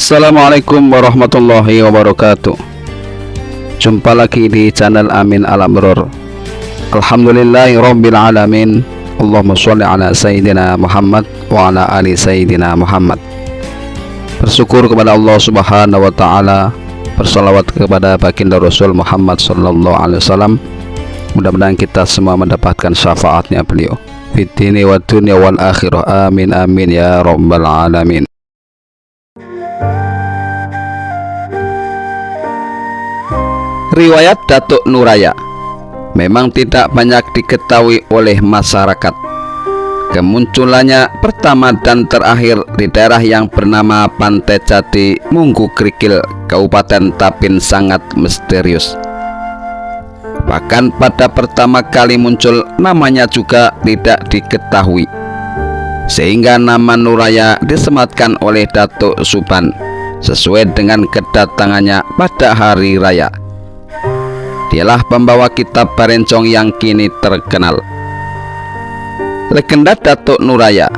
Assalamualaikum warahmatullahi wabarakatuh. Jumpa lagi di channel Amin Al-Amrur. Alhamdulillahi rabbil alamin. Allahumma sholli ala Sayyidina Muhammad wa ala ali Sayyidina Muhammad. Bersyukur kepada Allah subhanahu wa ta'ala, bersalawat kepada baginda Rasul Muhammad sallallahu alaihi wasallam. Mudah-mudahan kita semua mendapatkan syafaatnya beliau fid dini wa dunya wal akhirah. Amin amin ya rabbal alamin. Riwayat Datuk Nuraya memang tidak banyak diketahui oleh masyarakat. Kemunculannya pertama dan terakhir di daerah yang bernama Pantai Jati, Munggu Krikil, Kabupaten Tapin sangat misterius. Bahkan pada pertama kali muncul namanya juga tidak diketahui, sehingga nama Nuraya disematkan oleh Datuk Suban sesuai dengan kedatangannya pada hari raya. Dialah pembawa kitab Barencong yang kini terkenal. Legenda Datuk Nuraya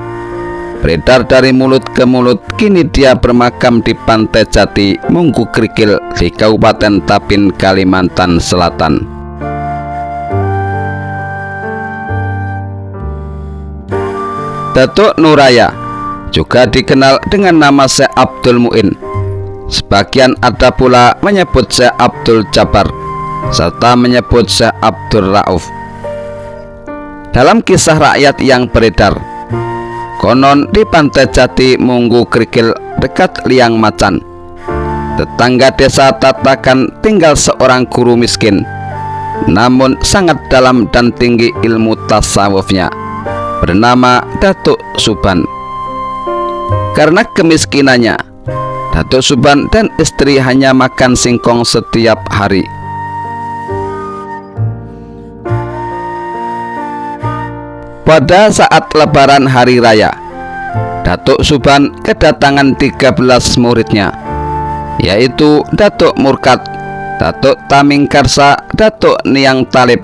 beredar dari mulut ke mulut. Kini dia bermakam di Pantai Jati, Munggu Krikil di Kabupaten Tapin, Kalimantan Selatan. Datuk Nuraya juga dikenal dengan nama Syekh Abdul Mu'in. Sebagian ada pula menyebut Syekh Abdul Jabbar serta menyebut Syekh Abdul Rauf. Dalam kisah rakyat yang beredar, konon di Pantai Jati, Munggu Krikil dekat Liang Macan, tetangga desa Tatakan, tinggal seorang guru miskin namun sangat dalam dan tinggi ilmu tasawufnya, bernama Datuk Suban. Karena kemiskinannya, Datuk Suban dan istri hanya makan singkong setiap hari. Pada saat lebaran hari raya, Datuk Suban kedatangan 13 muridnya, yaitu Datuk Murkad, Datuk Taming Karsa, Datuk Niang Talib,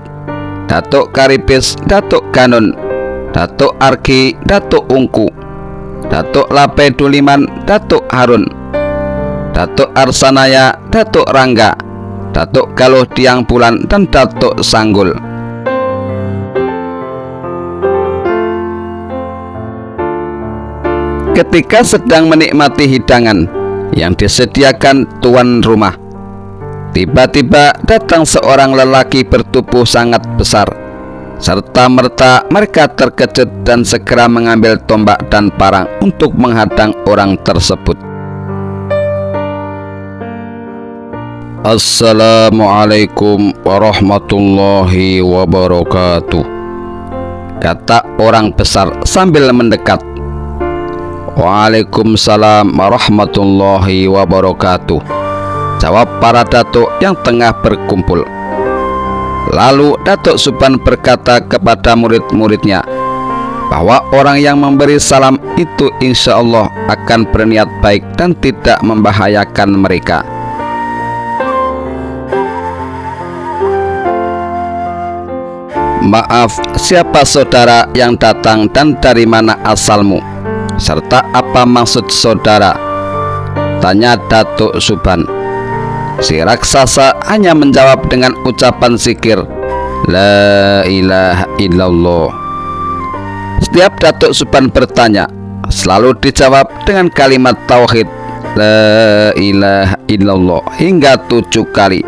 Datuk Karipis, Datuk Ganun, Datuk Arki, Datuk Ungku, Datuk Lape Duliman, Datuk Harun, Datuk Arsanaya, Datuk Rangga, Datuk Galuh Diang Bulan, dan Datuk Sanggul. Ketika sedang menikmati hidangan yang disediakan tuan rumah, tiba-tiba datang seorang lelaki bertubuh sangat besar. Serta merta mereka terkejut dan segera mengambil tombak dan parang untuk menghadang orang tersebut. Assalamualaikum warahmatullahi wabarakatuh, kata orang besar sambil mendekat. Waalaikumsalam warahmatullahi wabarakatuh, jawab para datuk yang tengah berkumpul. Lalu Datuk Suban berkata kepada murid-muridnya bahwa orang yang memberi salam itu insya Allah akan berniat baik dan tidak membahayakan mereka. Maaf, siapa saudara yang datang dan dari mana asalmu, serta apa maksud saudara? Tanya Datuk Suban. Si raksasa hanya menjawab dengan ucapan zikir, La ilaha illallah. Setiap Datuk Suban bertanya, selalu dijawab dengan kalimat tauhid, La ilaha illallah, hingga 7 kali.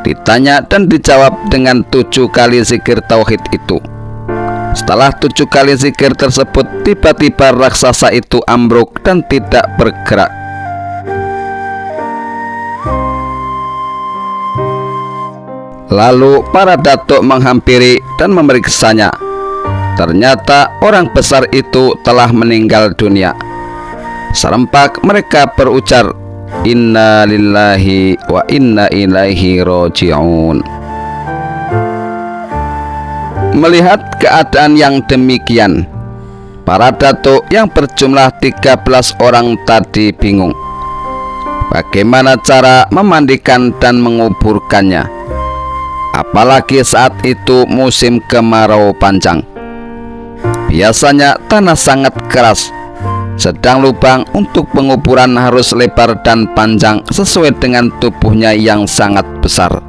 Ditanya dan dijawab dengan 7 kali zikir tauhid itu. Setelah 7 kali zikir tersebut, tiba-tiba raksasa itu ambruk dan tidak bergerak. Lalu para datuk menghampiri dan memeriksanya. Ternyata orang besar itu telah meninggal dunia. Serempak mereka berujar, Inna lillahi wa inna ilaihi raji'un. Melihat keadaan yang demikian, para datuk yang berjumlah 13 orang tadi bingung bagaimana cara memandikan dan menguburkannya. Apalagi saat itu musim kemarau panjang. Biasanya tanah sangat keras, sedang lubang untuk penguburan harus lebar dan panjang sesuai dengan tubuhnya yang sangat besar.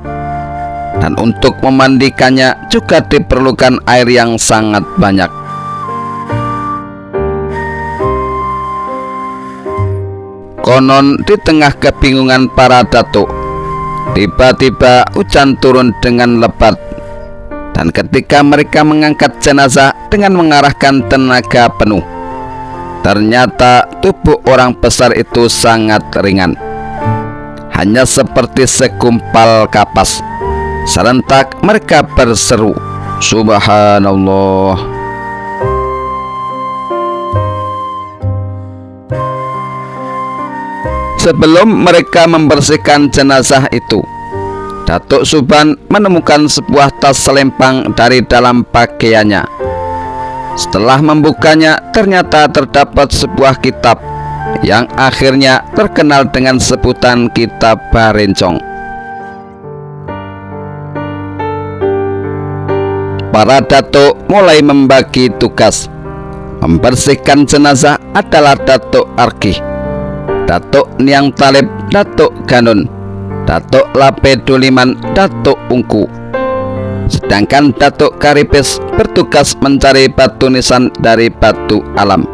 Dan untuk memandikannya juga diperlukan air yang sangat banyak. Konon di tengah kebingungan para datuk, tiba-tiba hujan turun dengan lebat. Dan ketika mereka mengangkat jenazah dengan mengarahkan tenaga penuh, ternyata tubuh orang besar itu sangat ringan, hanya seperti segumpal kapas. Serentak mereka berseru, "Subhanallah." Sebelum mereka membersihkan jenazah itu, Datuk Suban menemukan sebuah tas selempang dari dalam pakaiannya. Setelah membukanya, ternyata terdapat sebuah kitab yang akhirnya terkenal dengan sebutan Kitab Barencong. Para datuk mulai membagi tugas. Membersihkan jenazah adalah Datuk Argih, Datuk Niang Talib, Datuk Ganun, Datuk Lapeduliman, Datuk Ungku. Sedangkan Datuk Karipes bertugas mencari batu nisan dari batu alam.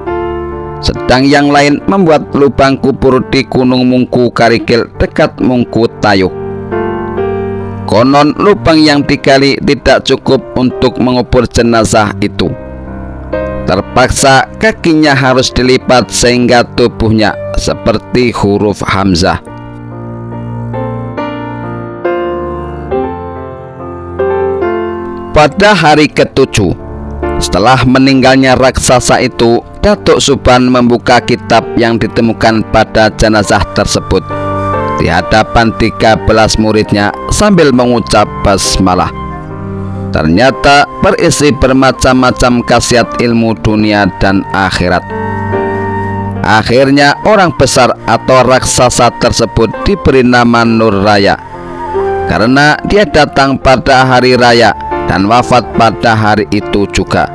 Sedang yang lain membuat lubang kubur di Gunung Mungku Karikil dekat Mungku Tayuh. Konon lubang yang digali tidak cukup untuk mengubur jenazah itu. Terpaksa kakinya harus dilipat sehingga tubuhnya seperti huruf Hamzah. Pada hari ke-7 setelah meninggalnya raksasa itu, Datuk Suban membuka kitab yang ditemukan pada jenazah tersebut di hadapan 13 muridnya sambil mengucap basmalah. Ternyata berisi bermacam-macam khasiat ilmu dunia dan akhirat. Akhirnya orang besar atau raksasa tersebut diberi nama Nur Raya karena dia datang pada hari raya dan wafat pada hari itu juga.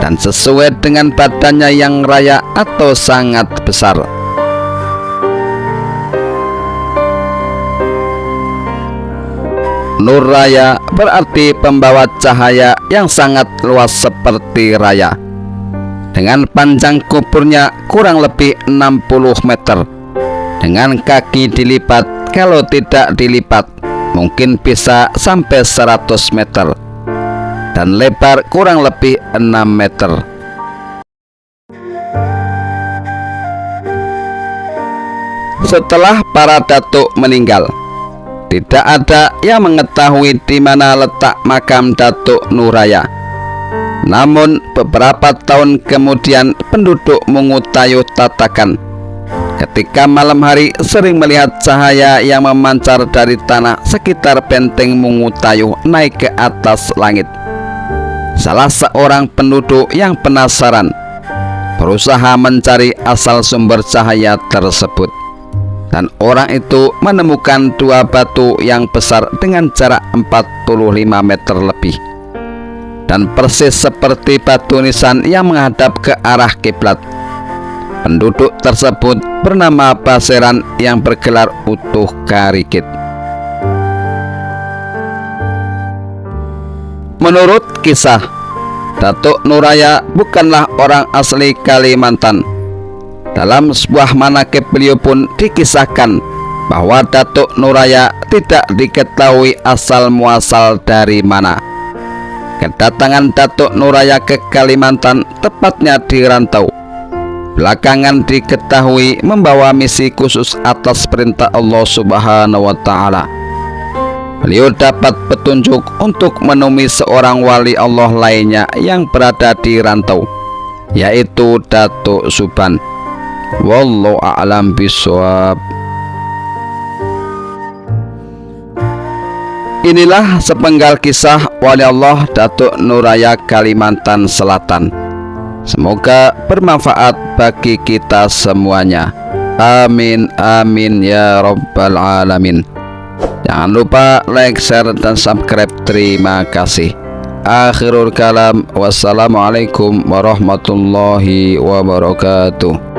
Dan sesuai dengan badannya yang raya atau sangat besar. Nur Raya berarti pembawa cahaya yang sangat luas seperti raya. Dengan panjang kuburnya kurang lebih 60 meter. Dengan kaki dilipat, kalau tidak dilipat mungkin bisa sampai 100 meter. Dan lebar kurang lebih 6 meter. Setelah para datuk meninggal, tidak ada yang mengetahui di mana letak makam Datuk Nur Raya. Namun beberapa tahun kemudian penduduk Mungku Tayuh Tatakan ketika malam hari sering melihat cahaya yang memancar dari tanah sekitar benteng Mungku Tayuh naik ke atas langit. Salah seorang penduduk yang penasaran berusaha mencari asal sumber cahaya tersebut. Dan orang itu menemukan dua batu yang besar dengan jarak 45 meter lebih. Dan persis seperti batu nisan yang menghadap ke arah kiblat. Penduduk tersebut bernama Baseran yang bergelar Utuh Karikit. Menurut kisah, Datuk Nur Raya bukanlah orang asli Kalimantan. Dalam sebuah manaqib beliau pun dikisahkan bahwa Datuk Nur Raya tidak diketahui asal muasal dari mana. Kedatangan Datuk Nur Raya ke Kalimantan, tepatnya di rantau, belakangan diketahui membawa misi khusus atas perintah Allah Subhanahu wa Ta'ala. Beliau dapat petunjuk untuk menemui seorang wali Allah lainnya yang berada di rantau, yaitu Datuk Suban. Wallahu a'lam bishawab. Inilah sepenggal kisah wali Allah Datuk Nur Raya Kalimantan Selatan. Semoga bermanfaat bagi kita semuanya. Amin amin ya rabbal alamin. Jangan lupa like, share, dan subscribe. Terima kasih. Akhirul kalam, wassalamualaikum warahmatullahi wabarakatuh.